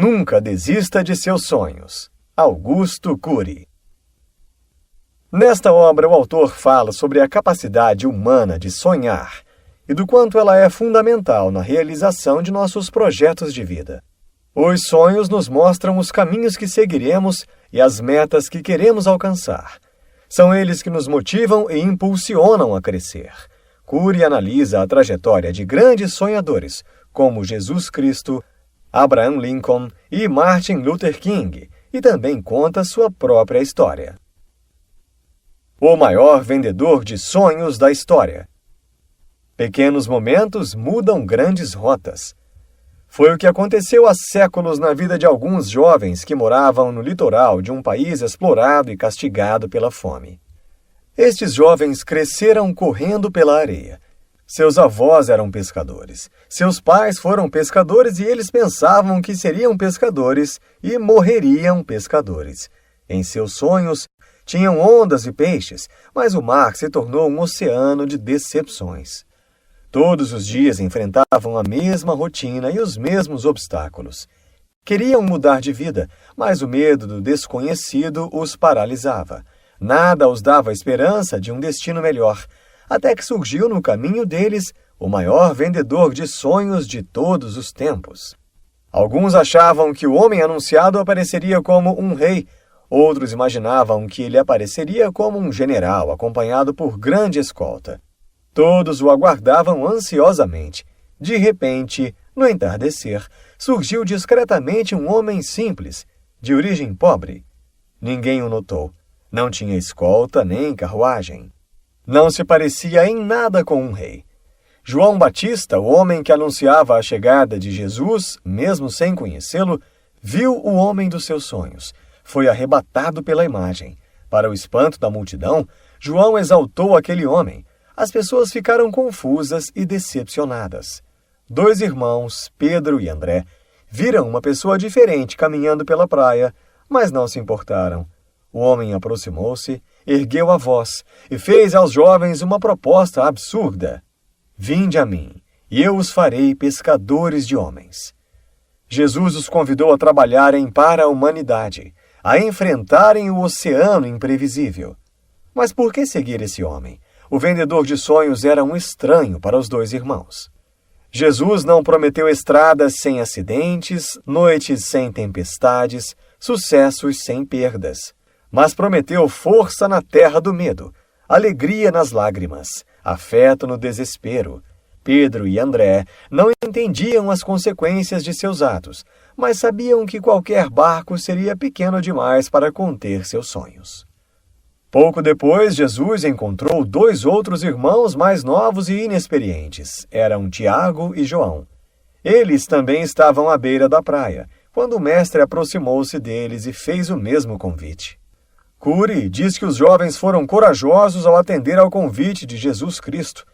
Nunca desista de seus sonhos. Augusto Cury. Nesta obra, o autor fala sobre a capacidade humana de sonhar e do quanto ela é fundamental na realização de nossos projetos de vida. Os sonhos nos mostram os caminhos que seguiremos e as metas que queremos alcançar. São eles que nos motivam e impulsionam a crescer. Cury analisa a trajetória de grandes sonhadores, como Jesus Cristo, Abraham Lincoln e Martin Luther King, e também conta sua própria história. O maior vendedor de sonhos da história. Pequenos momentos mudam grandes rotas. Foi o que aconteceu há séculos na vida de alguns jovens que moravam no litoral de um país explorado e castigado pela fome. Estes jovens cresceram correndo pela areia. Seus avós eram pescadores. Seus pais foram pescadores e eles pensavam que seriam pescadores e morreriam pescadores. Em seus sonhos, tinham ondas e peixes, mas o mar se tornou um oceano de decepções. Todos os dias enfrentavam a mesma rotina e os mesmos obstáculos. Queriam mudar de vida, mas o medo do desconhecido os paralisava. Nada os dava esperança de um destino melhor, até que surgiu no caminho deles o maior vendedor de sonhos de todos os tempos. Alguns achavam que o homem anunciado apareceria como um rei, outros imaginavam que ele apareceria como um general acompanhado por grande escolta. Todos o aguardavam ansiosamente. De repente, no entardecer, surgiu discretamente um homem simples, de origem pobre. Ninguém o notou. Não tinha escolta nem carruagem. Não se parecia em nada com um rei. João Batista, o homem que anunciava a chegada de Jesus, mesmo sem conhecê-lo, viu o homem dos seus sonhos. Foi arrebatado pela imagem. Para o espanto da multidão, João exaltou aquele homem. As pessoas ficaram confusas e decepcionadas. 2 irmãos, Pedro e André, viram uma pessoa diferente caminhando pela praia, mas não se importaram. O homem aproximou-se, ergueu a voz e fez aos jovens uma proposta absurda. Vinde a mim, e eu os farei pescadores de homens. Jesus os convidou a trabalharem para a humanidade, a enfrentarem o oceano imprevisível. Mas por que seguir esse homem? O vendedor de sonhos era um estranho para os 2 irmãos. Jesus não prometeu estradas sem acidentes, noites sem tempestades, sucessos sem perdas. Mas prometeu força na terra do medo, alegria nas lágrimas, afeto no desespero. Pedro e André não entendiam as consequências de seus atos, mas sabiam que qualquer barco seria pequeno demais para conter seus sonhos. Pouco depois, Jesus encontrou 2 outros irmãos mais novos e inexperientes. Eram Tiago e João. Eles também estavam à beira da praia, quando o mestre aproximou-se deles e fez o mesmo convite. Cury diz que os jovens foram corajosos ao atender ao convite de Jesus Cristo.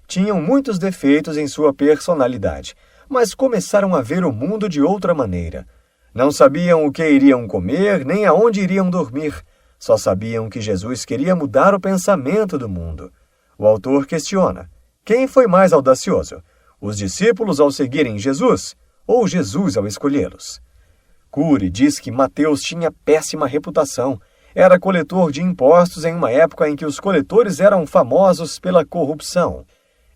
Tinham muitos defeitos em sua personalidade, mas começaram a ver o mundo de outra maneira. Não sabiam o que iriam comer, nem aonde iriam dormir. Só sabiam que Jesus queria mudar o pensamento do mundo. O autor questiona: quem foi mais audacioso? Os discípulos ao seguirem Jesus ou Jesus ao escolhê-los? Cury diz que Mateus tinha péssima reputação. Era coletor de impostos em uma época em que os coletores eram famosos pela corrupção.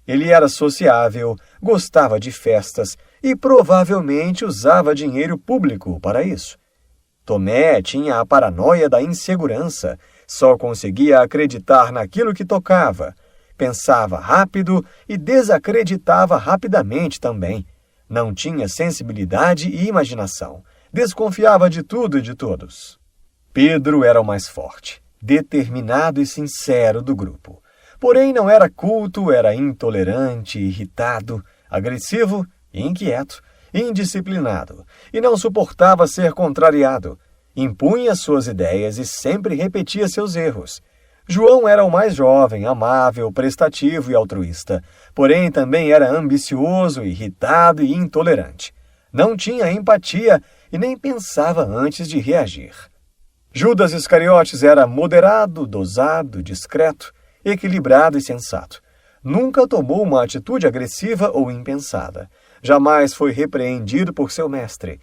Ele era sociável, gostava de festas e provavelmente usava dinheiro público para isso. Tomé tinha a paranoia da insegurança, só conseguia acreditar naquilo que tocava. Pensava rápido e desacreditava rapidamente também. Não tinha sensibilidade e imaginação. Desconfiava de tudo e de todos. Pedro era o mais forte, determinado e sincero do grupo. Porém, não era culto, era intolerante, irritado, agressivo e inquieto, indisciplinado, e não suportava ser contrariado. Impunha suas ideias e sempre repetia seus erros. João era o mais jovem, amável, prestativo e altruísta, porém também era ambicioso, irritado e intolerante. Não tinha empatia e nem pensava antes de reagir. Judas Iscariotes era moderado, dosado, discreto, equilibrado e sensato. Nunca tomou uma atitude agressiva ou impensada. Jamais foi repreendido por seu mestre.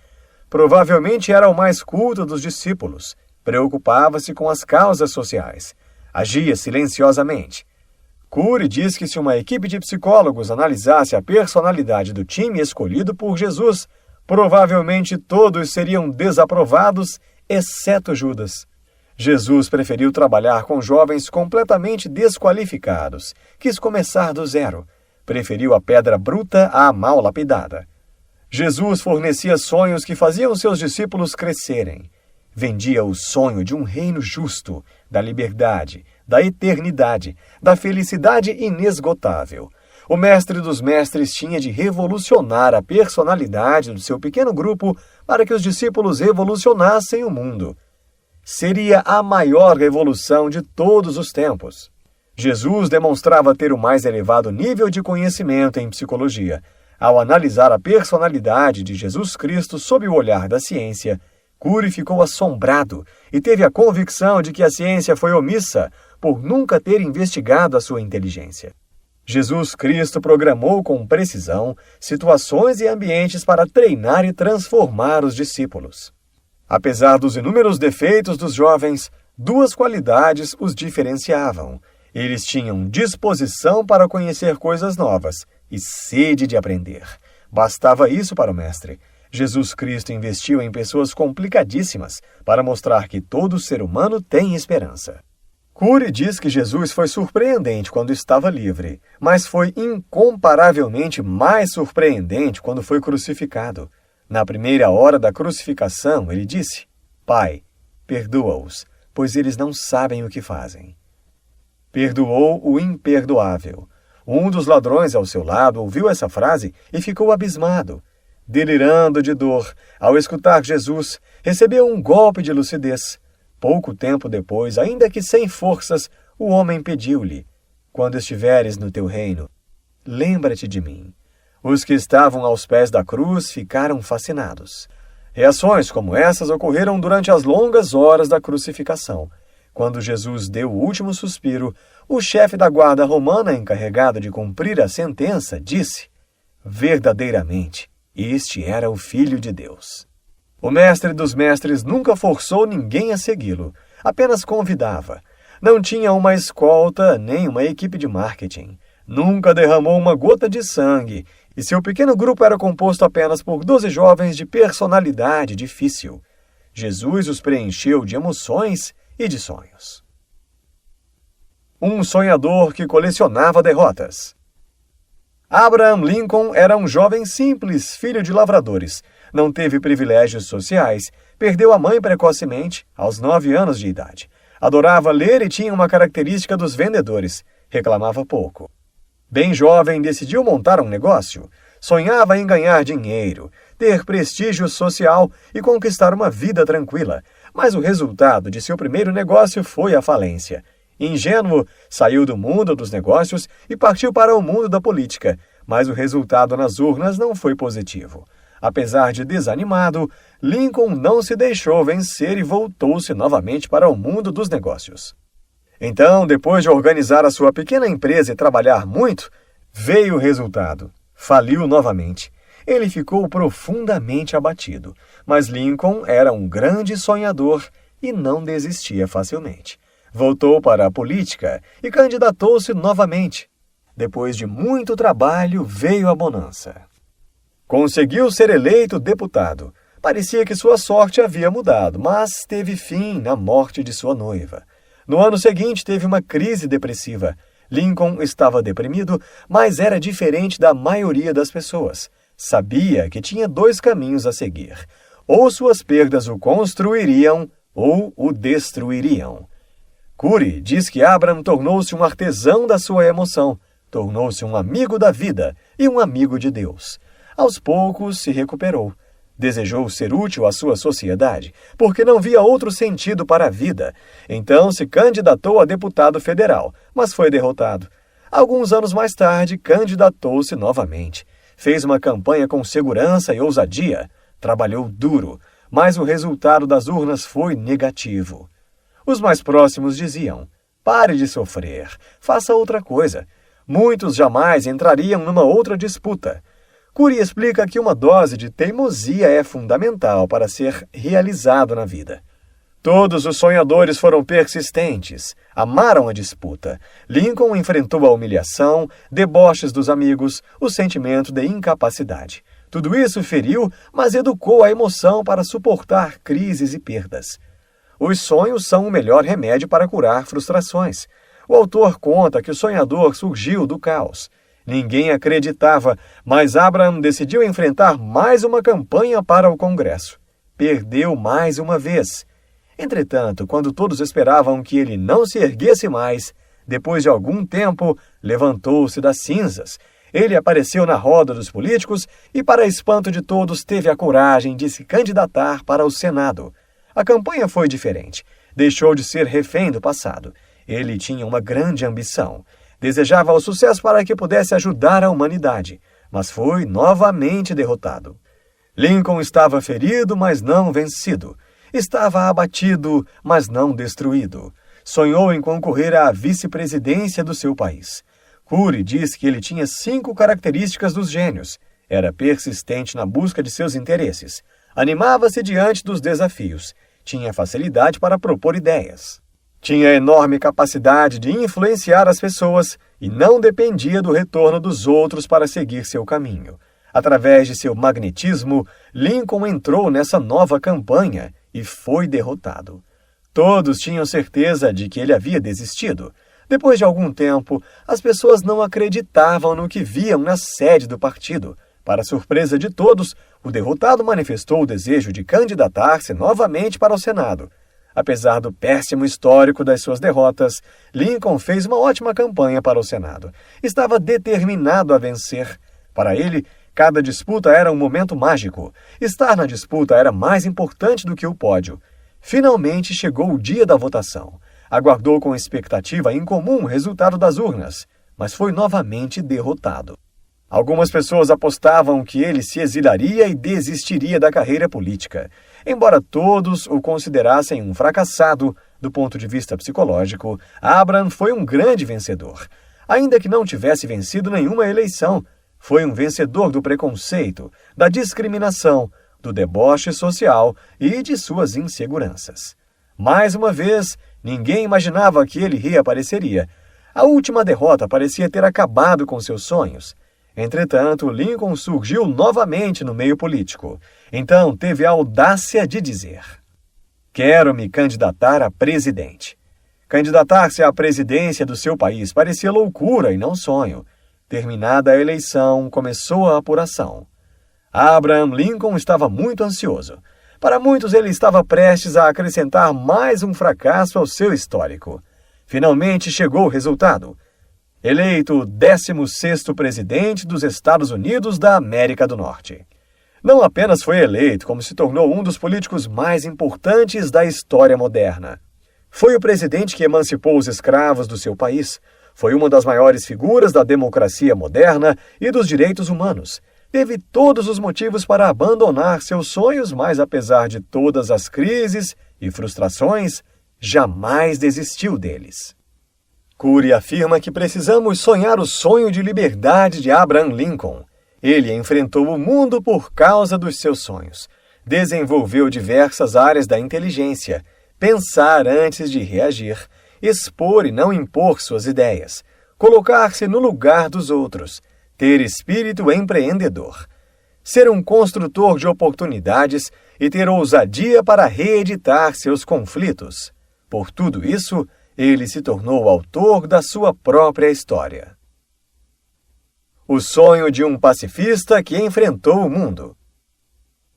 Provavelmente era o mais culto dos discípulos. Preocupava-se com as causas sociais. Agia silenciosamente. Cury diz que se uma equipe de psicólogos analisasse a personalidade do time escolhido por Jesus, provavelmente todos seriam desaprovados, exceto Judas. Jesus preferiu trabalhar com jovens completamente desqualificados. Quis começar do zero. Preferiu a pedra bruta à mal lapidada. Jesus fornecia sonhos que faziam seus discípulos crescerem. Vendia o sonho de um reino justo, da liberdade, da eternidade, da felicidade inesgotável. O mestre dos mestres tinha de revolucionar a personalidade do seu pequeno grupo para que os discípulos revolucionassem o mundo. Seria a maior revolução de todos os tempos. Jesus demonstrava ter o mais elevado nível de conhecimento em psicologia. Ao analisar a personalidade de Jesus Cristo sob o olhar da ciência, Cury ficou assombrado e teve a convicção de que a ciência foi omissa por nunca ter investigado a sua inteligência. Jesus Cristo programou com precisão situações e ambientes para treinar e transformar os discípulos. Apesar dos inúmeros defeitos dos jovens, duas qualidades os diferenciavam. Eles tinham disposição para conhecer coisas novas e sede de aprender. Bastava isso para o mestre. Jesus Cristo investiu em pessoas complicadíssimas para mostrar que todo ser humano tem esperança. Cury diz que Jesus foi surpreendente quando estava livre, mas foi incomparavelmente mais surpreendente quando foi crucificado. Na primeira hora da crucificação, ele disse: Pai, perdoa-os, pois eles não sabem o que fazem. Perdoou o imperdoável. Um dos ladrões ao seu lado ouviu essa frase e ficou abismado. Delirando de dor, ao escutar Jesus, recebeu um golpe de lucidez. Pouco tempo depois, ainda que sem forças, o homem pediu-lhe: Quando estiveres no teu reino, lembra-te de mim. Os que estavam aos pés da cruz ficaram fascinados. Reações como essas ocorreram durante as longas horas da crucificação. Quando Jesus deu o último suspiro, o chefe da guarda romana encarregado de cumprir a sentença disse: Verdadeiramente, este era o Filho de Deus. O mestre dos mestres nunca forçou ninguém a segui-lo, apenas convidava. Não tinha uma escolta nem uma equipe de marketing. Nunca derramou uma gota de sangue, e seu pequeno grupo era composto apenas por 12 jovens de personalidade difícil. Jesus os preencheu de emoções e de sonhos. Um sonhador que colecionava derrotas. Abraham Lincoln era um jovem simples, filho de lavradores. Não teve privilégios sociais, perdeu a mãe precocemente, aos 9 anos de idade. Adorava ler e tinha uma característica dos vendedores: reclamava pouco. Bem jovem, decidiu montar um negócio. Sonhava em ganhar dinheiro, ter prestígio social e conquistar uma vida tranquila. Mas o resultado de seu primeiro negócio foi a falência. Ingênuo, saiu do mundo dos negócios e partiu para o mundo da política, mas o resultado nas urnas não foi positivo. Apesar de desanimado, Lincoln não se deixou vencer e voltou-se novamente para o mundo dos negócios. Então, depois de organizar a sua pequena empresa e trabalhar muito, veio o resultado. Faliu novamente. Ele ficou profundamente abatido, mas Lincoln era um grande sonhador e não desistia facilmente. Voltou para a política e candidatou-se novamente. Depois de muito trabalho, veio a bonança. Conseguiu ser eleito deputado. Parecia que sua sorte havia mudado, mas teve fim na morte de sua noiva. No ano seguinte, teve uma crise depressiva. Lincoln estava deprimido, mas era diferente da maioria das pessoas. Sabia que tinha 2 caminhos a seguir. Ou suas perdas o construiriam, ou o destruiriam. Cury diz que Abraham tornou-se um artesão da sua emoção, tornou-se um amigo da vida e um amigo de Deus. Aos poucos se recuperou. Desejou ser útil à sua sociedade, porque não via outro sentido para a vida. Então se candidatou a deputado federal, mas foi derrotado. Alguns anos mais tarde, candidatou-se novamente. Fez uma campanha com segurança e ousadia. Trabalhou duro, mas o resultado das urnas foi negativo. Os mais próximos diziam: pare de sofrer, faça outra coisa. Muitos jamais entrariam numa outra disputa. Cury explica que uma dose de teimosia é fundamental para ser realizado na vida. Todos os sonhadores foram persistentes, amaram a disputa. Lincoln enfrentou a humilhação, deboches dos amigos, o sentimento de incapacidade. Tudo isso feriu, mas educou a emoção para suportar crises e perdas. Os sonhos são o melhor remédio para curar frustrações. O autor conta que o sonhador surgiu do caos. Ninguém acreditava, mas Abraham decidiu enfrentar mais uma campanha para o Congresso. Perdeu mais uma vez. Entretanto, quando todos esperavam que ele não se erguesse mais, depois de algum tempo, levantou-se das cinzas. Ele apareceu na roda dos políticos e, para espanto de todos, teve a coragem de se candidatar para o Senado. A campanha foi diferente. Deixou de ser refém do passado. Ele tinha uma grande ambição. Desejava o sucesso para que pudesse ajudar a humanidade, mas foi novamente derrotado. Lincoln estava ferido, mas não vencido. Estava abatido, mas não destruído. Sonhou em concorrer à vice-presidência do seu país. Cury diz que ele tinha 5 características dos gênios. Era persistente na busca de seus interesses. Animava-se diante dos desafios. Tinha facilidade para propor ideias. Tinha enorme capacidade de influenciar as pessoas e não dependia do retorno dos outros para seguir seu caminho. Através de seu magnetismo, Lincoln entrou nessa nova campanha e foi derrotado. Todos tinham certeza de que ele havia desistido. Depois de algum tempo, as pessoas não acreditavam no que viam na sede do partido. Para surpresa de todos, o derrotado manifestou o desejo de candidatar-se novamente para o Senado. Apesar do péssimo histórico das suas derrotas, Lincoln fez uma ótima campanha para o Senado. Estava determinado a vencer. Para ele, cada disputa era um momento mágico. Estar na disputa era mais importante do que o pódio. Finalmente chegou o dia da votação. Aguardou com expectativa incomum o resultado das urnas, mas foi novamente derrotado. Algumas pessoas apostavam que ele se exilaria e desistiria da carreira política. Embora todos o considerassem um fracassado, do ponto de vista psicológico, Abraham foi um grande vencedor. Ainda que não tivesse vencido nenhuma eleição, foi um vencedor do preconceito, da discriminação, do deboche social e de suas inseguranças. Mais uma vez, ninguém imaginava que ele reapareceria. A última derrota parecia ter acabado com seus sonhos. Entretanto, Lincoln surgiu novamente no meio político. Então, teve a audácia de dizer: "Quero me candidatar a presidente." Candidatar-se à presidência do seu país parecia loucura e não sonho. Terminada a eleição, começou a apuração. Abraham Lincoln estava muito ansioso. Para muitos, ele estava prestes a acrescentar mais um fracasso ao seu histórico. Finalmente chegou o resultado. Eleito o 16º presidente dos Estados Unidos da América do Norte. Não apenas foi eleito, como se tornou um dos políticos mais importantes da história moderna. Foi o presidente que emancipou os escravos do seu país. Foi uma das maiores figuras da democracia moderna e dos direitos humanos. Teve todos os motivos para abandonar seus sonhos, mas apesar de todas as crises e frustrações, jamais desistiu deles. Cury afirma que precisamos sonhar o sonho de liberdade de Abraham Lincoln. Ele enfrentou o mundo por causa dos seus sonhos. Desenvolveu diversas áreas da inteligência, pensar antes de reagir, expor e não impor suas ideias, colocar-se no lugar dos outros, ter espírito empreendedor, ser um construtor de oportunidades e ter ousadia para reeditar seus conflitos. Por tudo isso, ele se tornou autor da sua própria história. O sonho de um pacifista que enfrentou o mundo.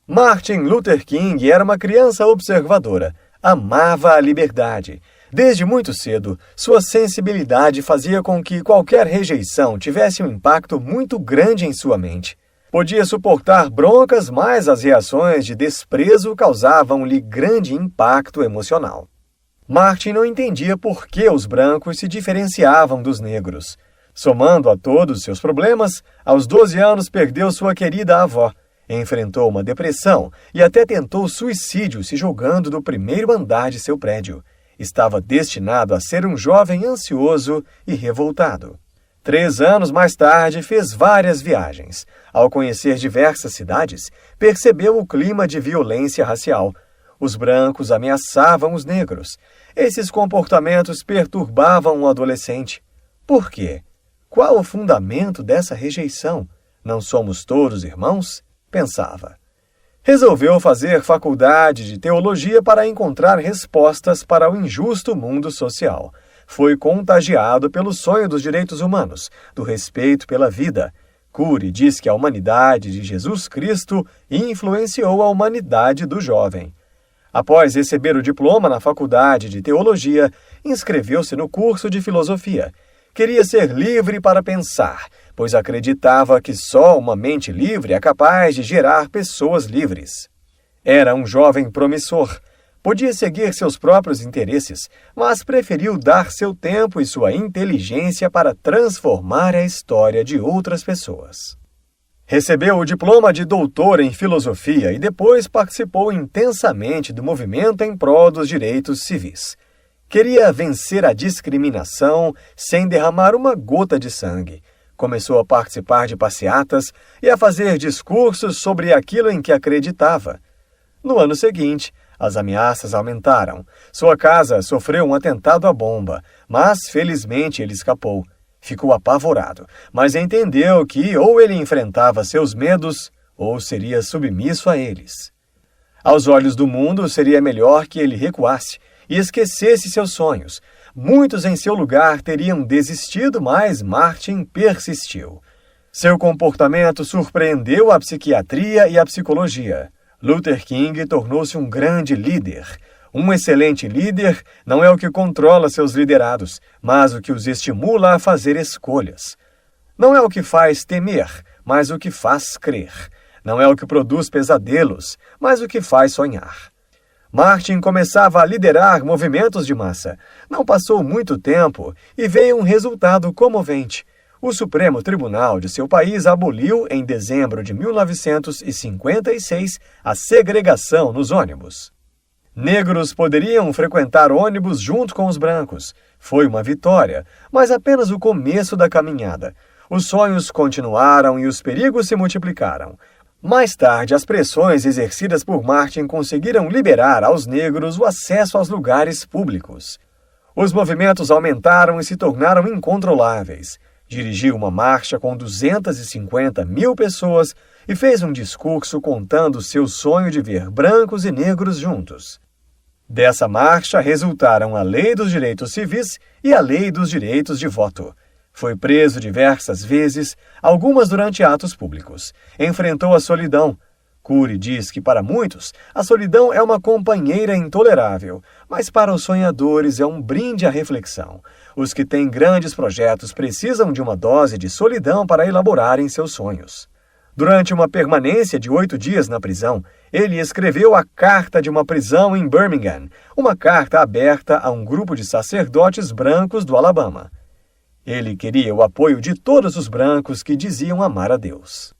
Martin Luther King era uma criança observadora, amava a liberdade. Desde muito cedo, sua sensibilidade fazia com que qualquer rejeição tivesse um impacto muito grande em sua mente. Podia suportar broncas, mas as reações de desprezo causavam-lhe grande impacto emocional. Martin não entendia por que os brancos se diferenciavam dos negros. Somando a todos seus problemas, aos 12 anos perdeu sua querida avó, enfrentou uma depressão e até tentou suicídio se jogando do primeiro andar de seu prédio. Estava destinado a ser um jovem ansioso e revoltado. 3 anos mais tarde, fez várias viagens. Ao conhecer diversas cidades, percebeu o clima de violência racial. Os brancos ameaçavam os negros. Esses comportamentos perturbavam o adolescente. Por quê? Qual o fundamento dessa rejeição? Não somos todos irmãos? Pensava. Resolveu fazer faculdade de teologia para encontrar respostas para o injusto mundo social. Foi contagiado pelo sonho dos direitos humanos, do respeito pela vida. Cury diz que a humanidade de Jesus Cristo influenciou a humanidade do jovem. Após receber o diploma na faculdade de teologia, inscreveu-se no curso de filosofia. Queria ser livre para pensar, pois acreditava que só uma mente livre é capaz de gerar pessoas livres. Era um jovem promissor. Podia seguir seus próprios interesses, mas preferiu dar seu tempo e sua inteligência para transformar a história de outras pessoas. Recebeu o diploma de doutor em filosofia e depois participou intensamente do movimento em prol dos direitos civis. Queria vencer a discriminação sem derramar uma gota de sangue. Começou a participar de passeatas e a fazer discursos sobre aquilo em que acreditava. No ano seguinte, as ameaças aumentaram. Sua casa sofreu um atentado à bomba, mas felizmente ele escapou. Ficou apavorado, mas entendeu que ou ele enfrentava seus medos ou seria submisso a eles. Aos olhos do mundo, seria melhor que ele recuasse e esquecesse seus sonhos. Muitos em seu lugar teriam desistido, mas Martin persistiu. Seu comportamento surpreendeu a psiquiatria e a psicologia. Luther King tornou-se um grande líder. Um excelente líder não é o que controla seus liderados, mas o que os estimula a fazer escolhas. Não é o que faz temer, mas o que faz crer. Não é o que produz pesadelos, mas o que faz sonhar. Martin começava a liderar movimentos de massa. Não passou muito tempo e veio um resultado comovente. O Supremo Tribunal de seu país aboliu, em dezembro de 1956, a segregação nos ônibus. Negros poderiam frequentar ônibus junto com os brancos. Foi uma vitória, mas apenas o começo da caminhada. Os sonhos continuaram e os perigos se multiplicaram. Mais tarde, as pressões exercidas por Martin conseguiram liberar aos negros o acesso aos lugares públicos. Os movimentos aumentaram e se tornaram incontroláveis. Dirigiu uma marcha com 250 mil pessoas e fez um discurso contando seu sonho de ver brancos e negros juntos. Dessa marcha resultaram a Lei dos Direitos Civis e a Lei dos Direitos de Voto. Foi preso diversas vezes, algumas durante atos públicos. Enfrentou a solidão. Cury diz que para muitos, a solidão é uma companheira intolerável, mas para os sonhadores é um brinde à reflexão. Os que têm grandes projetos precisam de uma dose de solidão para elaborarem seus sonhos. Durante uma permanência de 8 dias na prisão, ele escreveu a Carta de uma Prisão em Birmingham, uma carta aberta a um grupo de sacerdotes brancos do Alabama. Ele queria o apoio de todos os brancos que diziam amar a Deus.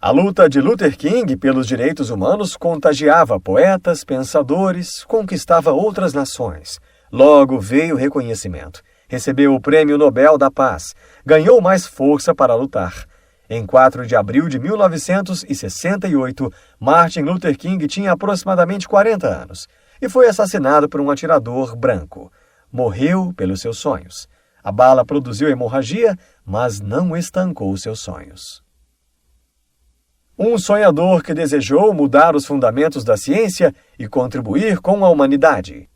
A luta de Luther King pelos direitos humanos contagiava poetas, pensadores, conquistava outras nações. Logo veio o reconhecimento. Recebeu o Prêmio Nobel da Paz. Ganhou mais força para lutar. Em 4 de abril de 1968, Martin Luther King tinha aproximadamente 40 anos e foi assassinado por um atirador branco. Morreu pelos seus sonhos. A bala produziu hemorragia, mas não estancou seus sonhos. Um sonhador que desejou mudar os fundamentos da ciência e contribuir com a humanidade.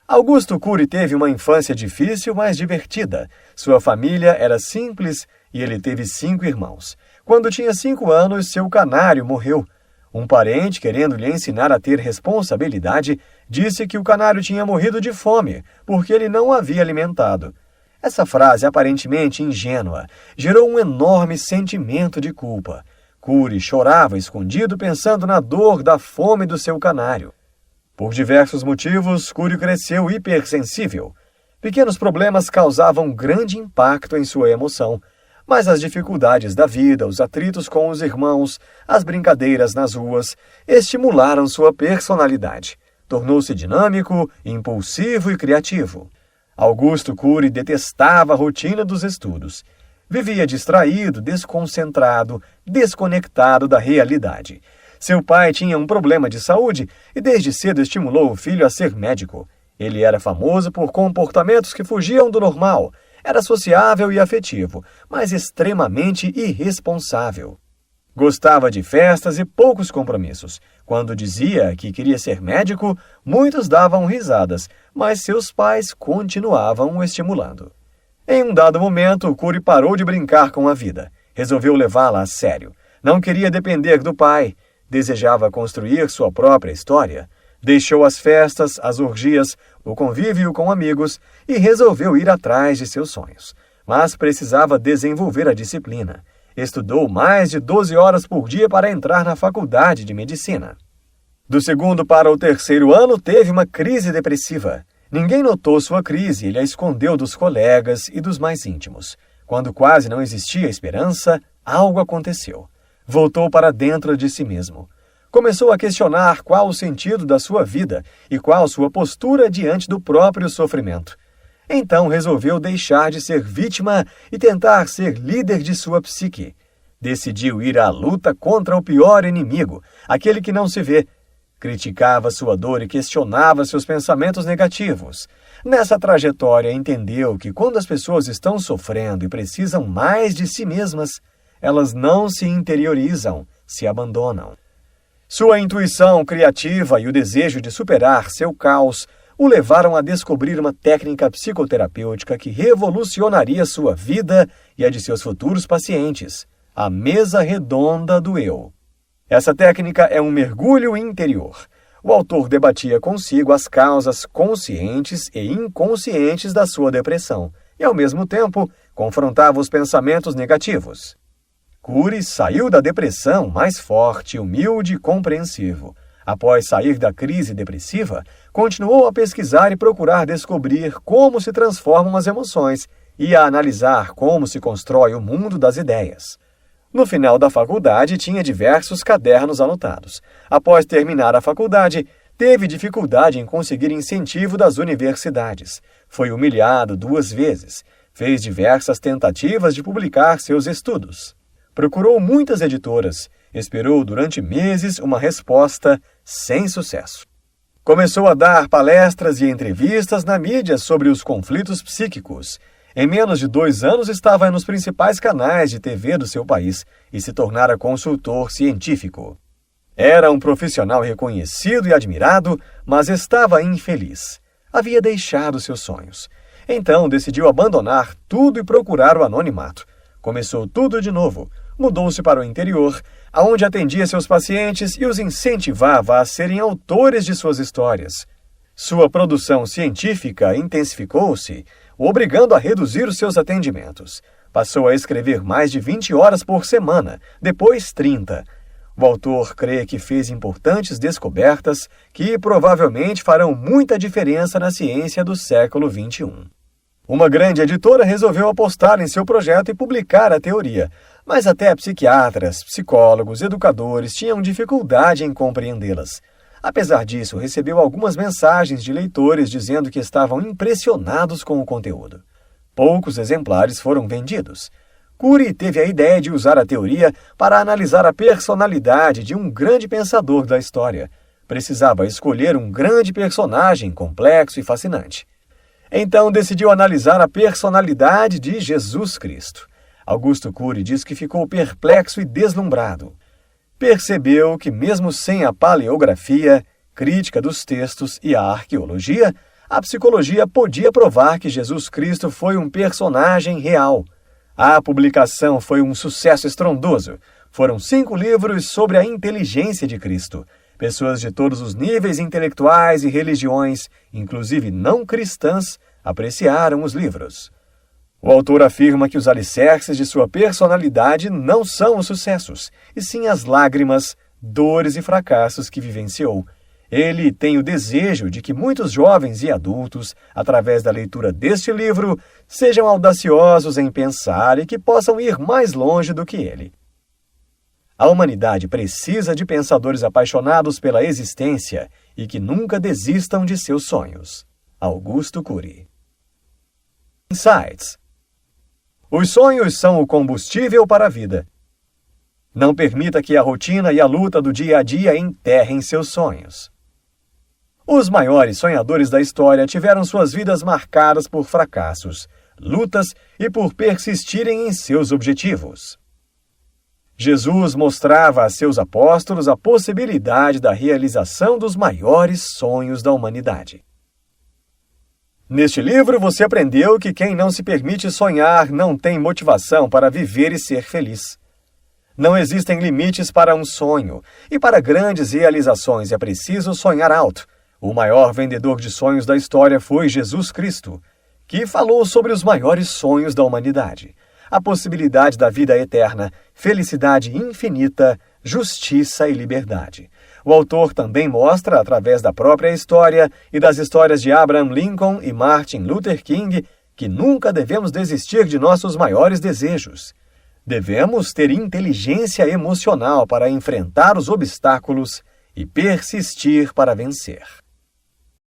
Augusto Cury teve uma infância difícil, mas divertida. Sua família era simples e ele teve 5 irmãos. Quando tinha 5 anos, seu canário morreu. Um parente, querendo lhe ensinar a ter responsabilidade, disse que o canário tinha morrido de fome, porque ele não o havia alimentado. Essa frase, aparentemente ingênua, gerou um enorme sentimento de culpa. Cury chorava escondido pensando na dor da fome do seu canário. Por diversos motivos, Cury cresceu hipersensível. Pequenos problemas causavam grande impacto em sua emoção, mas as dificuldades da vida, os atritos com os irmãos, as brincadeiras nas ruas, estimularam sua personalidade. Tornou-se dinâmico, impulsivo e criativo. Augusto Cury detestava a rotina dos estudos. Vivia distraído, desconcentrado, desconectado da realidade. Seu pai tinha um problema de saúde e desde cedo estimulou o filho a ser médico. Ele era famoso por comportamentos que fugiam do normal. Era sociável e afetivo, mas extremamente irresponsável. Gostava de festas e poucos compromissos. Quando dizia que queria ser médico, muitos davam risadas, mas seus pais continuavam o estimulando. Em um dado momento, Curi parou de brincar com a vida. Resolveu levá-la a sério. Não queria depender do pai. Desejava construir sua própria história. Deixou as festas, as orgias, o convívio com amigos e resolveu ir atrás de seus sonhos. Mas precisava desenvolver a disciplina. Estudou mais de 12 horas por dia para entrar na faculdade de medicina. Do segundo para o terceiro ano, teve uma crise depressiva. Ninguém notou sua crise, ele a escondeu dos colegas e dos mais íntimos. Quando quase não existia esperança, algo aconteceu. Voltou para dentro de si mesmo. Começou a questionar qual o sentido da sua vida e qual sua postura diante do próprio sofrimento. Então resolveu deixar de ser vítima e tentar ser líder de sua psique. Decidiu ir à luta contra o pior inimigo, aquele que não se vê. Criticava sua dor e questionava seus pensamentos negativos. Nessa trajetória, entendeu que quando as pessoas estão sofrendo e precisam mais de si mesmas, elas não se interiorizam, se abandonam. Sua intuição criativa e o desejo de superar seu caos o levaram a descobrir uma técnica psicoterapêutica que revolucionaria sua vida e a de seus futuros pacientes, a mesa redonda do eu. Essa técnica é um mergulho interior. O autor debatia consigo as causas conscientes e inconscientes da sua depressão e, ao mesmo tempo, confrontava os pensamentos negativos. Curi saiu da depressão mais forte, humilde e compreensivo. Após sair da crise depressiva, continuou a pesquisar e procurar descobrir como se transformam as emoções e a analisar como se constrói o mundo das ideias. No final da faculdade, tinha diversos cadernos anotados. Após terminar a faculdade, teve dificuldade em conseguir incentivo das universidades. Foi humilhado 2 vezes. Fez diversas tentativas de publicar seus estudos. Procurou muitas editoras. Esperou durante meses uma resposta sem sucesso. Começou a dar palestras e entrevistas na mídia sobre os conflitos psíquicos. Em menos de 2 anos estava nos principais canais de TV do seu país e se tornara consultor científico. Era um profissional reconhecido e admirado, mas estava infeliz. Havia deixado seus sonhos. Então decidiu abandonar tudo e procurar o anonimato. Começou tudo de novo. Mudou-se para o interior, aonde atendia seus pacientes e os incentivava a serem autores de suas histórias. Sua produção científica intensificou-se, o obrigando a reduzir os seus atendimentos. Passou a escrever mais de 20 horas por semana, depois 30. O autor crê que fez importantes descobertas que provavelmente farão muita diferença na ciência do século XXI. Uma grande editora resolveu apostar em seu projeto e publicar a teoria, mas até psiquiatras, psicólogos, educadores tinham dificuldade em compreendê-las. Apesar disso, recebeu algumas mensagens de leitores dizendo que estavam impressionados com o conteúdo. Poucos exemplares foram vendidos. Curi teve a ideia de usar a teoria para analisar a personalidade de um grande pensador da história. Precisava escolher um grande personagem complexo e fascinante. Então decidiu analisar a personalidade de Jesus Cristo. Augusto Curi diz que ficou perplexo e deslumbrado. Percebeu que, mesmo sem a paleografia, crítica dos textos e a arqueologia, a psicologia podia provar que Jesus Cristo foi um personagem real. A publicação foi um sucesso estrondoso. Foram 5 livros sobre a inteligência de Cristo. Pessoas de todos os níveis intelectuais e religiões, inclusive não cristãs, apreciaram os livros. O autor afirma que os alicerces de sua personalidade não são os sucessos, e sim as lágrimas, dores e fracassos que vivenciou. Ele tem o desejo de que muitos jovens e adultos, através da leitura deste livro, sejam audaciosos em pensar e que possam ir mais longe do que ele. A humanidade precisa de pensadores apaixonados pela existência e que nunca desistam de seus sonhos. Augusto Curi. Insights. Os sonhos são o combustível para a vida. Não permita que a rotina e a luta do dia a dia enterrem seus sonhos. Os maiores sonhadores da história tiveram suas vidas marcadas por fracassos, lutas e por persistirem em seus objetivos. Jesus mostrava a seus apóstolos a possibilidade da realização dos maiores sonhos da humanidade. Neste livro, você aprendeu que quem não se permite sonhar não tem motivação para viver e ser feliz. Não existem limites para um sonho, e para grandes realizações é preciso sonhar alto. O maior vendedor de sonhos da história foi Jesus Cristo, que falou sobre os maiores sonhos da humanidade: a possibilidade da vida eterna, felicidade infinita, justiça e liberdade. O autor também mostra, através da própria história e das histórias de Abraham Lincoln e Martin Luther King, que nunca devemos desistir de nossos maiores desejos. Devemos ter inteligência emocional para enfrentar os obstáculos e persistir para vencer.